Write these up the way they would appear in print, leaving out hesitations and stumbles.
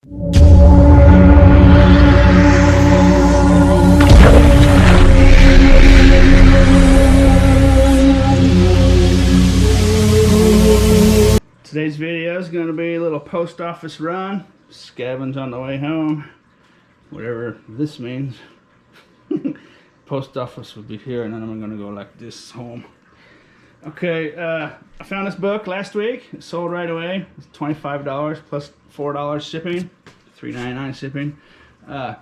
Today's video is going to be a little post office run. Scavenge on the way home. Whatever this means. Post office would be here, and then I'm going to go like this home. Okay, I found this book last week. It sold right away. It's $25 plus $4 shipping. $3.99 shipping. I've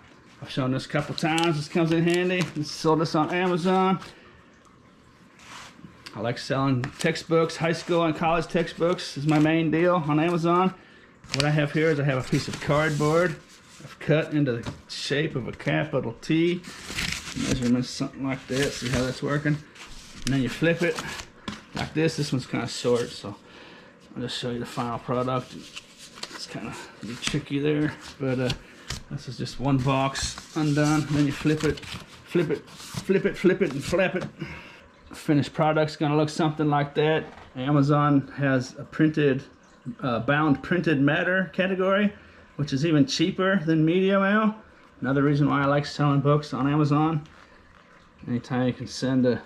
shown this a couple times. This comes in handy. I sold this on Amazon. I like selling textbooks, high school and college textbooks is my main deal on Amazon. What I have here is I have a piece of cardboard I've cut into the shape of a capital T. Measurements something like that. See how that's working? And then you flip it like this. This one's kind of short, so I'll just show you the final product. It's kind of tricky there, but this is just one box undone. Then you flip it, flip it, flip it, flip it, and flap it. Finished product's gonna look something like that. Amazon has a printed, bound printed matter category, which is even cheaper than media mail. Another reason why I like selling books on Amazon. Anytime you can send a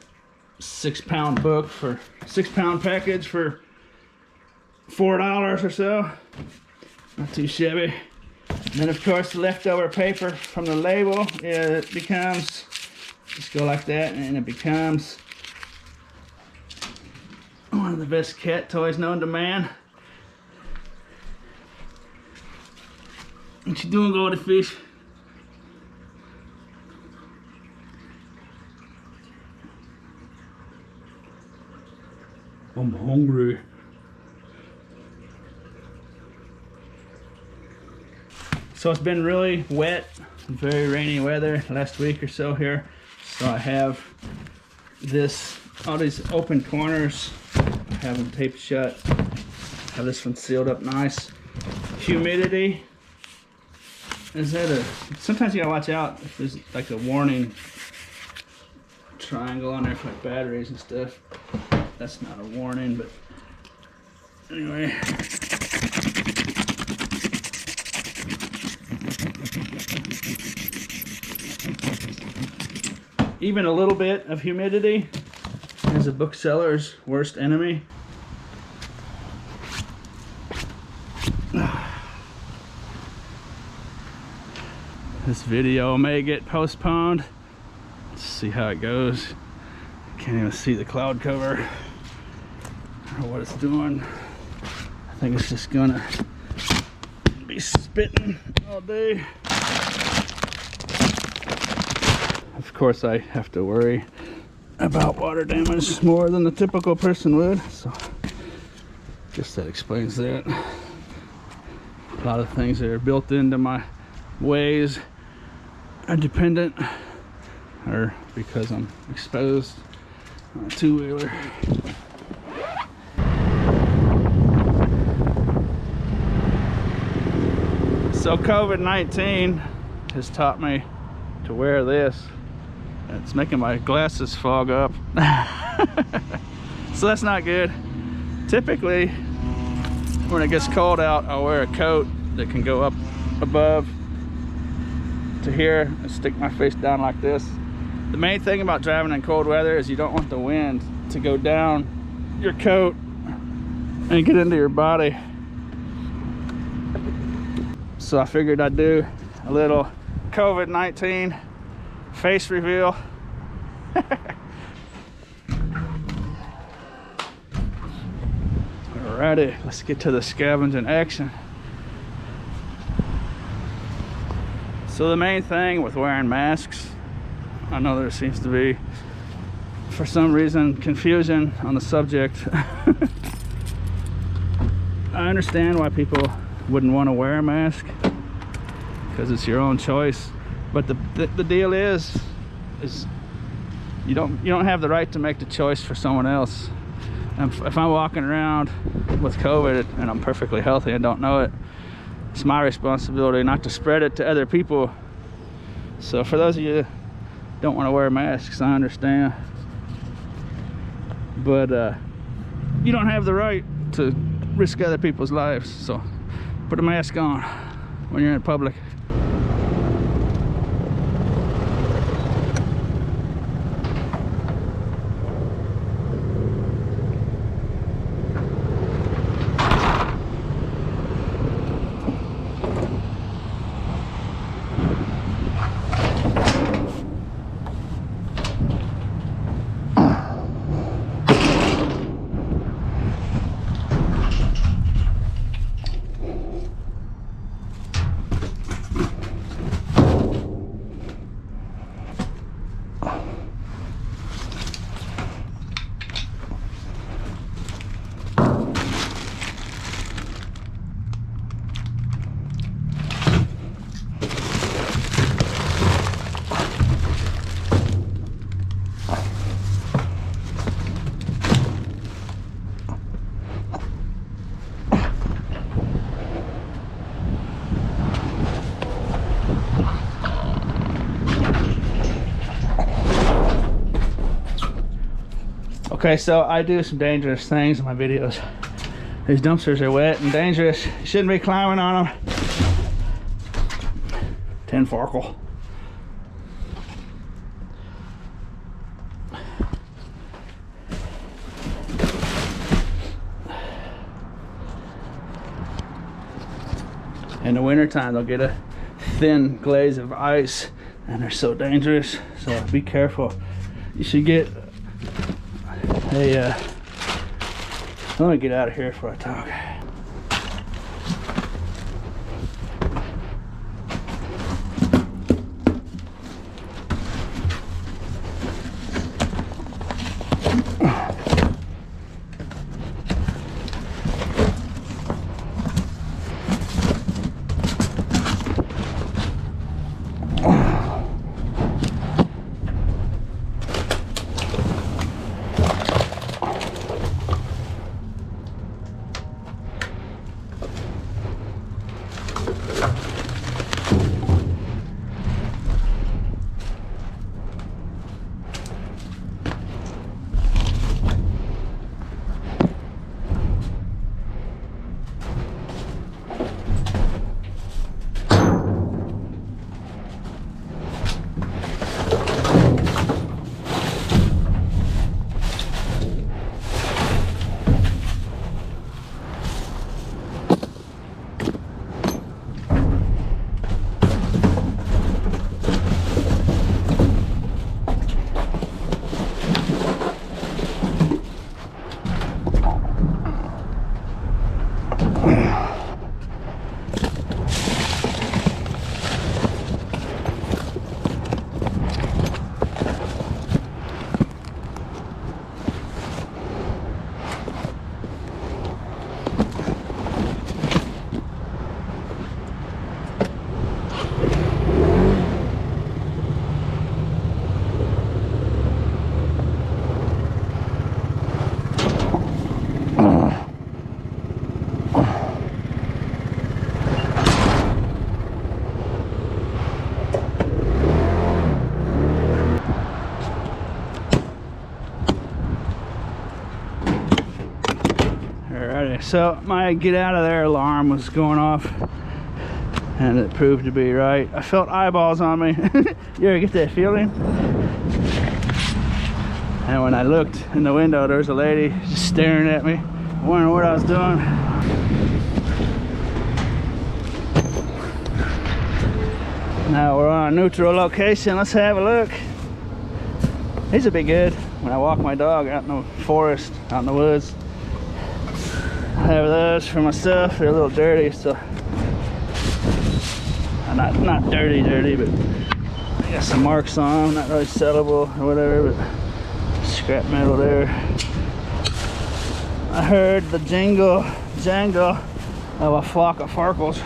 6-pound book for 6-pound package for $4 or so, not too shabby. And then of course the leftover paper from the label, it becomes, just go like that, and it becomes one of the best cat toys known to man. What you doing, goldfish? I'm hungry. So it's been really wet, very rainy weather last week or so here. So I have this, all these open corners, I have them taped shut. Have this one sealed up nice. Humidity. Is that a, sometimes you gotta watch out if there's like a warning triangle on there for like batteries and stuff. That's not a warning, but anyway. Even a little bit of humidity is a bookseller's worst enemy. This video may get postponed. Let's see how it goes. Can't even see the cloud cover or what it's doing. I think it's just gonna be spitting all day. Of course, I have to worry about water damage more than the typical person would, so I guess that explains that. A lot of things that are built into my ways are dependent, or because I'm exposed on a two-wheeler. So COVID-19 has taught me to wear this. It's making my glasses fog up. So that's not good. Typically, when it gets cold out, I'll wear a coat that can go up above to here and stick my face down like this. The main thing about driving in cold weather is you don't want the wind to go down your coat and get into your body. So I figured I'd do a little COVID-19 face reveal. Alrighty, let's get to the scavenging action. So the main thing with wearing masks, I know there seems to be, for some reason, confusion on the subject. I understand why people wouldn't want to wear a mask, because it's your own choice. But the deal is you don't have the right to make the choice for someone else. And if I'm walking around with COVID and I'm perfectly healthy and don't know it, it's my responsibility not to spread it to other people. So for those of you that don't want to wear masks, I understand. But you don't have the right to risk other people's lives. So put a mask on. when you're in public. Okay, so I do some dangerous things in my videos. These dumpsters are wet and dangerous. You shouldn't be climbing on them. 10 Farkle. In the wintertime, they'll get a thin glaze of ice and they're so dangerous. So be careful. You should get a, let me get out of here before I talk. So my get out of there alarm was going off and it proved to be right. I felt eyeballs on me. You ever get that feeling? And when I looked in the window, there was a lady just staring at me, wondering what I was doing. Now we're on a neutral location. Let's have a look. These would be good when I walk my dog out in the forest, out in the woods. I have those for myself. They're a little dirty, so not dirty, but I got some marks on them. Not really sellable or whatever, but scrap metal there. I heard the jangle of a flock of Farkles.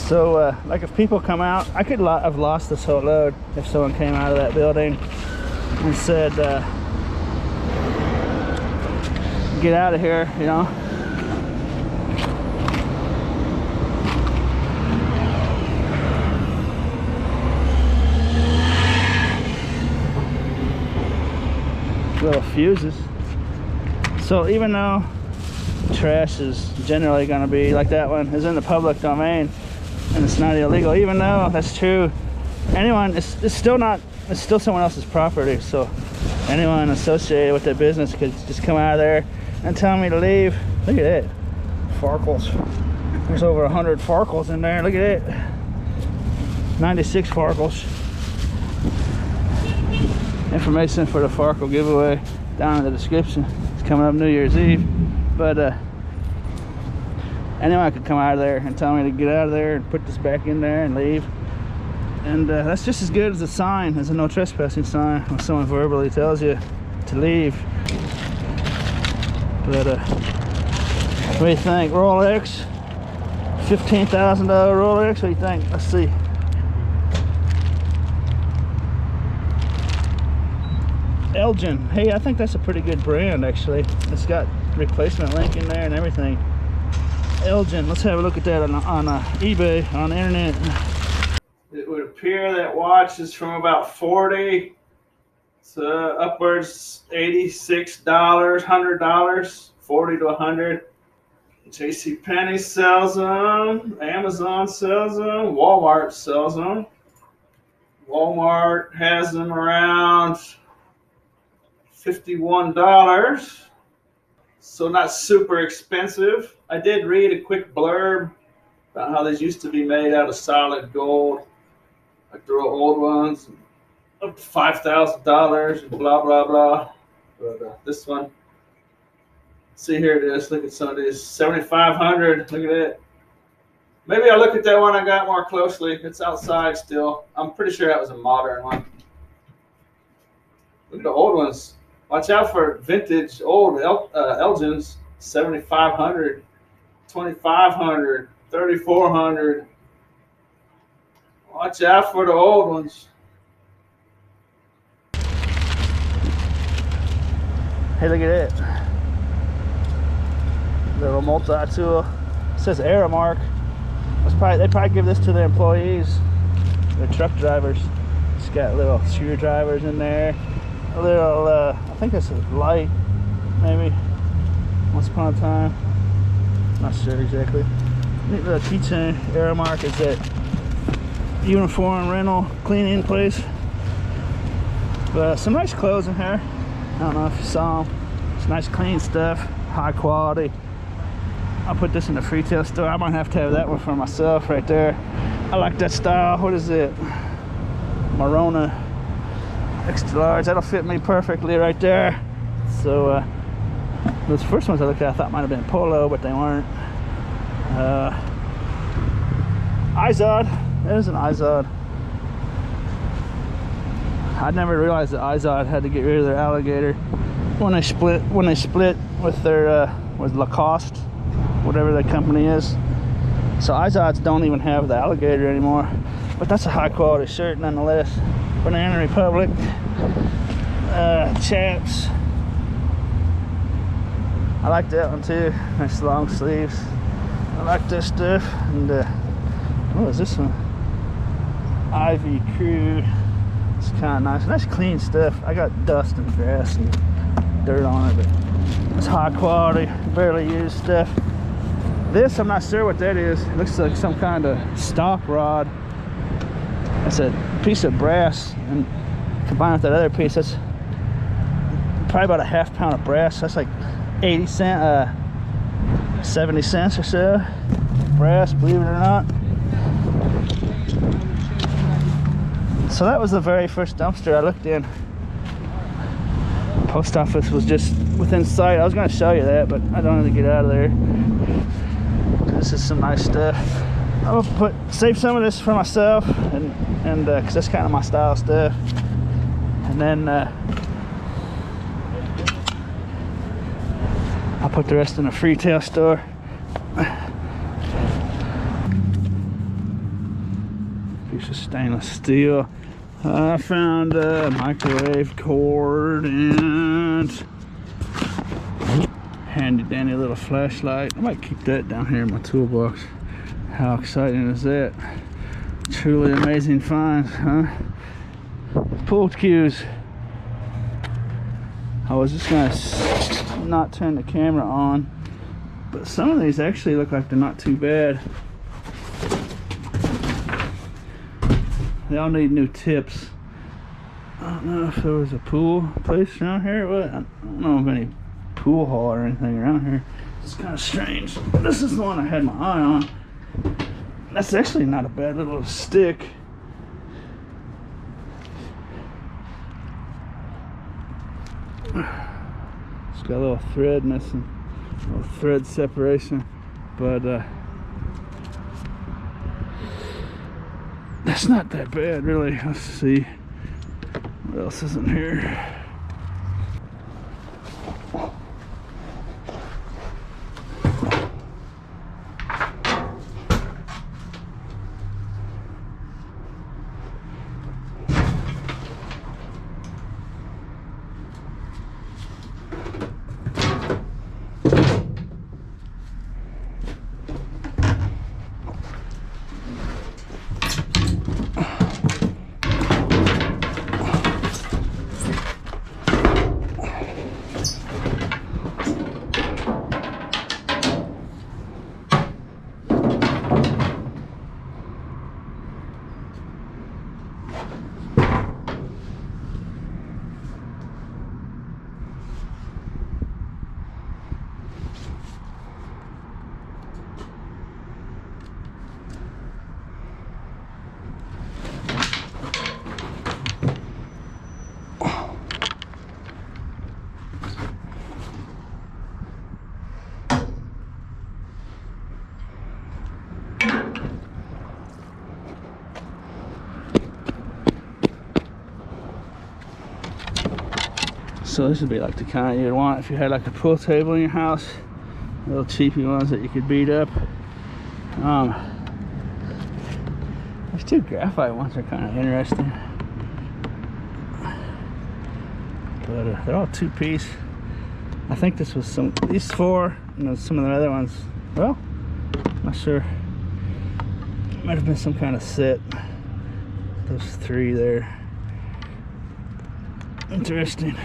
So, like if people come out, I could have lost this whole load if someone came out of that building and said, get out of here, you know. little fuses. So even though trash is generally going to be like that one is in the public domain and it's not illegal, even though that's true, anyone, it's still someone else's property. So anyone associated with that business could just come out of there and tell me to leave. Look at it, Farkles. There's over 100 Farkles in there. Look at it, 96 Farkles. Information for the Farkle giveaway down in the description. It's coming up New Year's Eve, but anyone could come out of there and tell me to get out of there and put this back in there and leave. And that's just as good as a sign, as a no trespassing sign, when someone verbally tells you to leave. But what do you think? Rolex, $15,000 Rolex. What do you think? Let's see. Elgin. Hey, I think that's a pretty good brand actually. It's got replacement link in there and everything. Elgin. Let's have a look at that on eBay, on the internet. It would appear that watch is from about 40 to upwards $86, $100, 40 to 100. JCPenney sells them, Amazon sells them, Walmart sells them. Walmart has them around $51, so not super expensive. I did read a quick blurb about how these used to be made out of solid gold, like the real old ones, up to $5,000 and blah blah blah. But this one, see, here it is. Look at some of these, $7,500. Look at it. Maybe I'll look at that one I got more closely. It's outside still. I'm pretty sure that was a modern one. Look at the old ones. Watch out for vintage old Elgins. 7,500, 2,500, 3,400. Watch out for the old ones. Hey, look at it. Little multi-tool. It says Aramark. They probably give this to their employees, their truck drivers. It's got little screwdrivers in there. A little, I think that's a light, maybe. Once upon a time. Not sure exactly. Neat little keychain. Aramark is that uniform rental cleaning place. But some nice clothes in here. I don't know if you saw them. It's nice clean stuff, high quality. I'll put this in the retail store. I might have to have that one for myself right there. I like that style. What is it? Marona extra large. That'll fit me perfectly right there. So those first ones I looked at, I thought might have been polo, but they weren't. Izod. There's an Izod. I never realized that Izod had to get rid of their alligator when they split with their with Lacoste, whatever that company is. So Izods don't even have the alligator anymore, but that's a high quality shirt nonetheless. Banana Republic, chaps. I like that one too. Nice long sleeves. I like this stuff. And what is this one? Ivy Crew. It's kind of nice. Nice clean stuff. I got dust and grass and dirt on it, but it's high quality, barely used stuff. This, I'm not sure what that is. It looks like some kind of stock rod. It's a piece of brass, and combined with that other piece, that's probably about a ½ pound of brass. That's like 80 cents, 70 cents or so. Brass, believe it or not. So that was the very first dumpster I looked in. Post office was just within sight. I was going to show you that, but I don't want to get out of there. This is some nice stuff. I'm gonna save some of this for myself, and because that's kind of my style stuff. And then I'll put the rest in a retail store. Piece of stainless steel. I found a microwave cord and handy dandy little flashlight. I might keep that down here in my toolbox. How exciting is that? Truly amazing finds, huh? Pool cues. I was just gonna not turn the camera on, but some of these actually look like they're not too bad. They all need new tips. I don't know if there was a pool place around here, but I don't know of any pool hall or anything around here. It's kind of strange. This is the one I had my eye on. That's actually not a bad little stick. It's got a little threadness and a little thread separation, but that's not that bad, really. Let's see what else is in here. So this would be like the kind you'd want if you had like a pool table in your house. Little cheapy ones that you could beat up. These two graphite ones are kind of interesting. But they're all two-piece. I think this was these four, and some of the other ones, well, I'm not sure. It might have been some kind of set. Those three there. Interesting.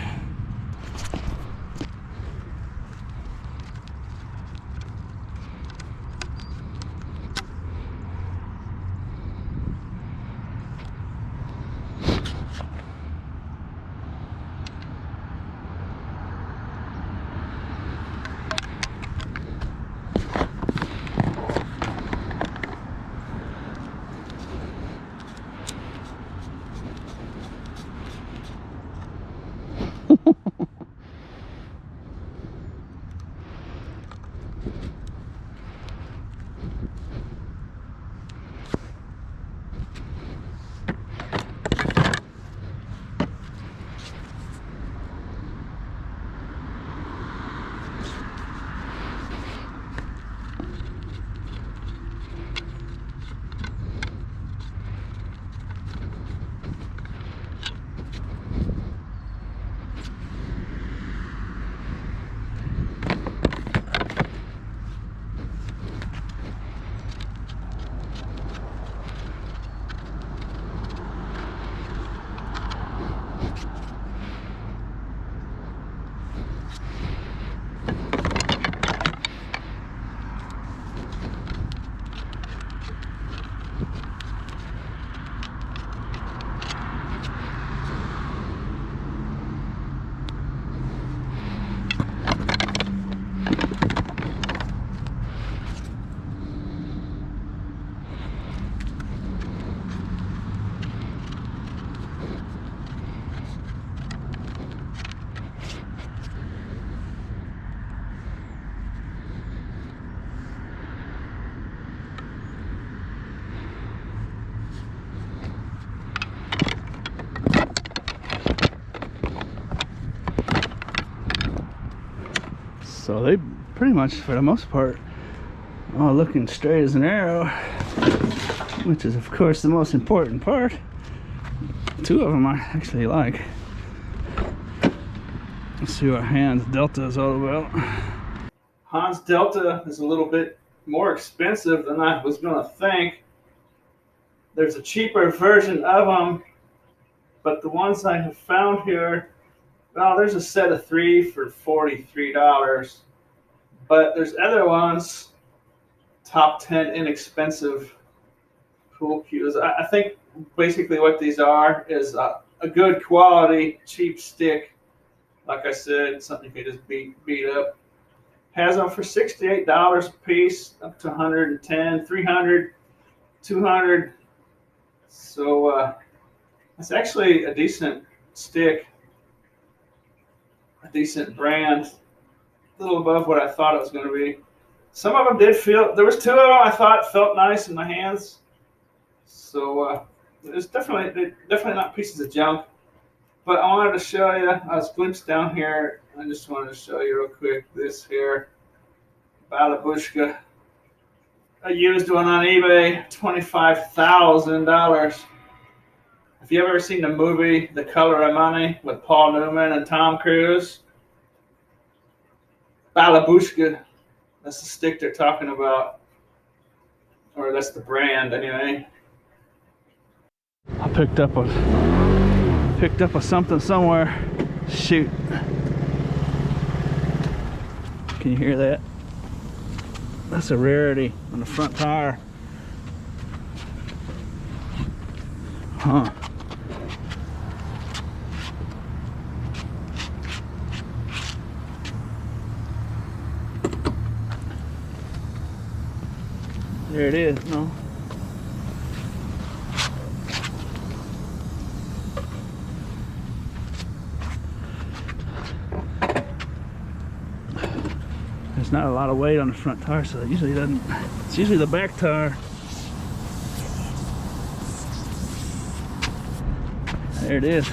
So they pretty much, for the most part, are looking straight as an arrow, which is of course the most important part. Two of them I actually like. Let's see what Hans Delta is all about. Hans Delta is a little bit more expensive than I was going to think. There's a cheaper version of them, but the ones I have found here Well, there's a set of 3 for $43, but there's other ones, top 10 inexpensive pool cues. I think basically what these are is a good quality, cheap stick. Like I said, something you can just beat up. Has them for $68 a piece, up to 110, 300, 200. So it's actually a decent stick, a decent brand, a little above what I thought it was going to be. Some of them did feel, there was 2 of them I thought felt nice in my hands. So it's definitely not pieces of junk. But I wanted to show you, I was glimpsed down here. I just wanted to show you real quick this here, Balabushka. I used one on eBay, $25,000. Have you ever seen the movie The Color of Money with Paul Newman and Tom Cruise? Balabushka, that's the stick they're talking about. Or that's the brand anyway. I picked up a something somewhere. Shoot. Can you hear that? That's a rarity on the front tire. Huh. There it is, no? There's not a lot of weight on the front tire, so it usually doesn't. It's usually the back tire. There it is.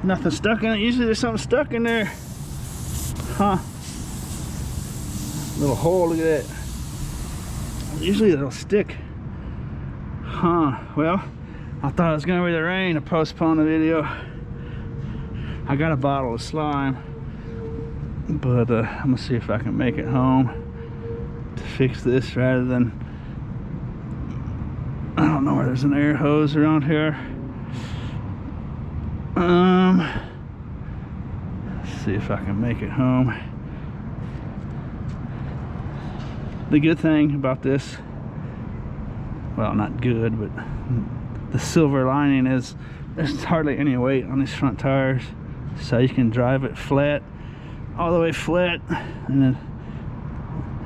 Nothing stuck in it. Usually there's something stuck in there. Huh. Little hole, look at that. Usually it'll stick. Huh. Well, I thought it was gonna be the rain to postpone the video. I got a bottle of slime, but I'm gonna see if I can make it home to fix this rather than, I don't know where there's an air hose around here. Let's see if I can make it home. The good thing about this, well, not good, but the silver lining is there's hardly any weight on these front tires, so you can drive it flat, all the way flat, and then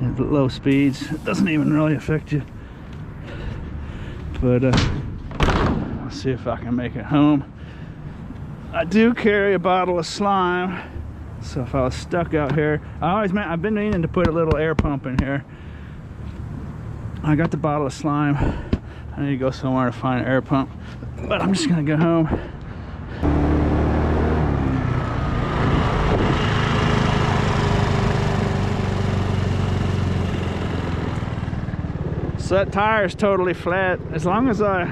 at low speeds it doesn't even really affect you. But let's see if I can make it home. I do carry a bottle of slime, so if I was stuck out here, I've been meaning to put a little air pump in here. I got the bottle of slime. I need to go somewhere to find an air pump, but I'm just gonna go home. So that tire is totally flat. As long as I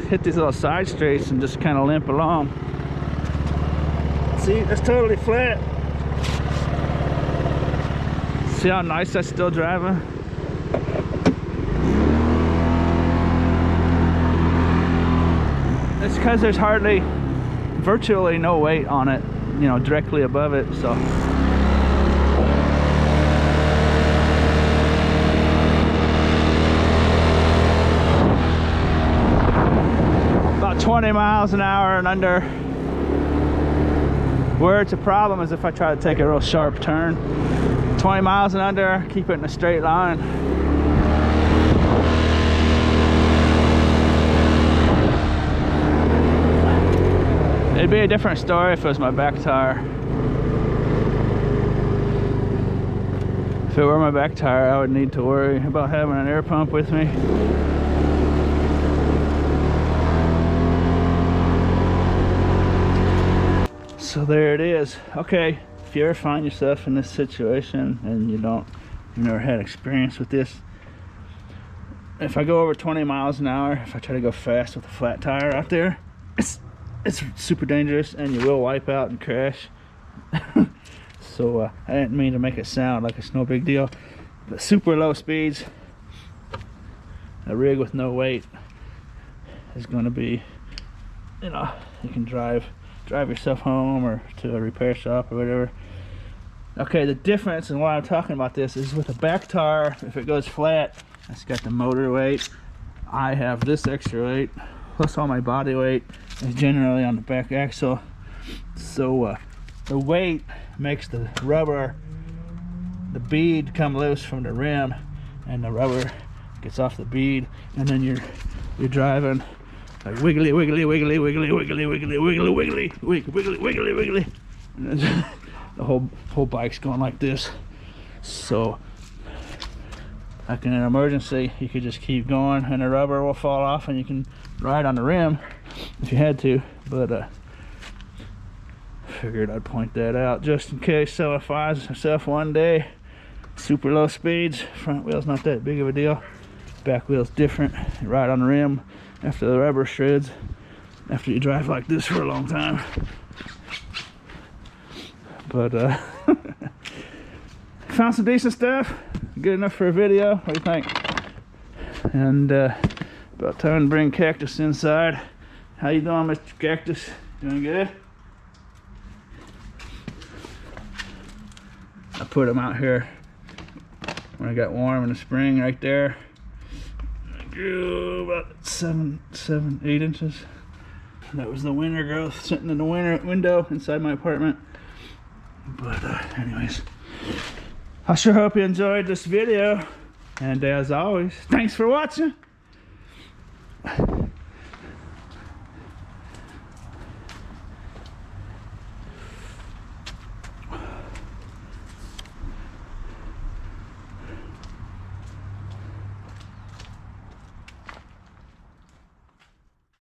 hit these little side streets and just kind of limp along. See, it's totally flat. See how nice that's still driving? It's because there's virtually no weight on it, you know, directly above it, so. About 20 miles an hour and under. Where it's a problem is if I try to take a real sharp turn. 20 miles and under, keep it in a straight line. It'd be a different story if it was my back tire. If it were my back tire, I would need to worry about having an air pump with me. So there it is. Okay, if you ever find yourself in this situation and you've never had experience with this, if I go over 20 miles an hour, if I try to go fast with a flat tire out there, it's super dangerous and you will wipe out and crash. So I didn't mean to make it sound like it's no big deal, but super low speeds, a rig with no weight is going to be, you know, you can drive drive yourself home or to a repair shop or whatever. Okay, the difference and why I'm talking about this is with a back tire, if it goes flat, it's got the motor weight. I have this extra weight, plus all my body weight is generally on the back axle. So the weight makes the rubber, the bead come loose from the rim, and the rubber gets off the bead, and then you're driving like wiggly, wiggly, wiggly, wiggly, wiggly, wiggly, wiggly, wiggly, wiggly, wiggly, wiggly. And the whole bike's going like this. So like in an emergency, you could just keep going, and the rubber will fall off, and you can ride on the rim if you had to. But figured I'd point that out just in case someone finds herself one day. Super low speeds, front wheel's not that big of a deal, back wheel's different. You ride on the rim after the rubber shreds, after you drive like this for a long time. But found some decent stuff, good enough for a video. What do you think? And about time to bring Cactus inside. How you doing, Mr. Cactus? Doing good? I put him out here when it got warm in the spring, right there. I grew about 8 inches. That was the winter growth sitting in the window inside my apartment. But anyways, I sure hope you enjoyed this video, and as always, thanks for watching.